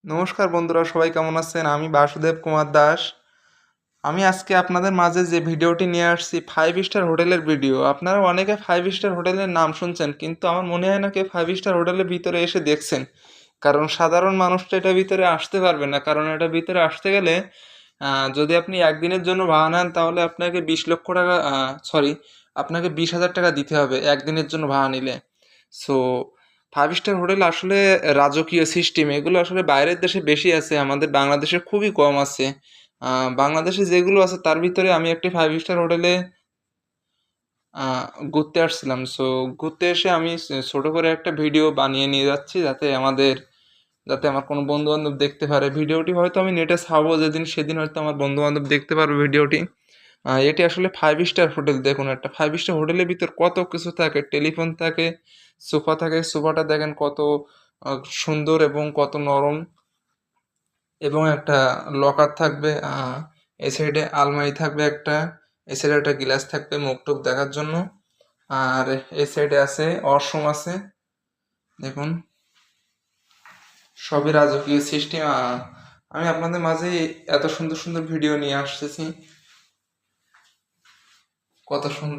নমস্কার বন্ধুরা, সবাই কেমন আছেন? আমি বাসুদেব কুমার দাস। আমি আজকে আপনাদের মাঝে যে ভিডিওটি নিয়ে আসছি 5 স্টার হোটেলের ভিডিও। আপনারা অনেকে 5 স্টার হোটেলের নাম শুনছেন, কিন্তু আমার মনে হয় না কেউ 5 স্টার হোটেলের ভিতরে এসে দেখছেন। কারণ সাধারণ মানুষ তো এটার ভিতরে আসতে পারবে না, কারণ এটার ভিতরে আসতে গেলে যদি আপনি একদিনের জন্য ভাড়া নেন তাহলে আপনাকে 20 লক্ষ টাকা, সরি, আপনাকে 20,000 টাকা দিতে হবে একদিনের জন্য ভাড়া নিলে। সো 5 স্টার হোটেল আসলে রাজকীয় সিস্টেম, এগুলো আসলে বাইরের দেশে বেশি আছে, আমাদের বাংলাদেশে খুবই কম আছে। বাংলাদেশে যেগুলো আছে তার ভিতরে আমি একটি 5 স্টার হোটেলে আহ, ঘুরতে আসছিলাম। সো ঘুরতে এসে আমি ছোট করে একটা ভিডিও বানিয়ে নিয়ে যাচ্ছি, যাতে আমার কোনো বন্ধু বান্ধব দেখতে পারে ভিডিওটি। হয়তো আমি নেটে ছাড়বো যেদিন, সেদিন হয়তো আমার বন্ধু বান্ধব দেখতে পারবে ভিডিওটি। এটি আসলে 5 স্টার হোটেল। দেখুন, একটা 5 স্টার হোটেলের ভিতর কত কিছু থাকে, টেলিফোন থাকে, সোফা থাকে, সোফাটা দেখেন কত সুন্দর এবং কত নরম, এবং একটা লকার থাকবে, এই সাইডে আলমারি থাকবে একটা, এই সাইডে একটা গ্লাস থাকবে মুখ টুক দেখার জন্য, আর এই সাইডে আছে ওয়াশরুম আছে। দেখুন, সবই রাজকীয় সিস্টেম। আমি আপনাদের মাঝে এত সুন্দর সুন্দর ভিডিও নিয়ে আসতেছি, কত সুন্দর।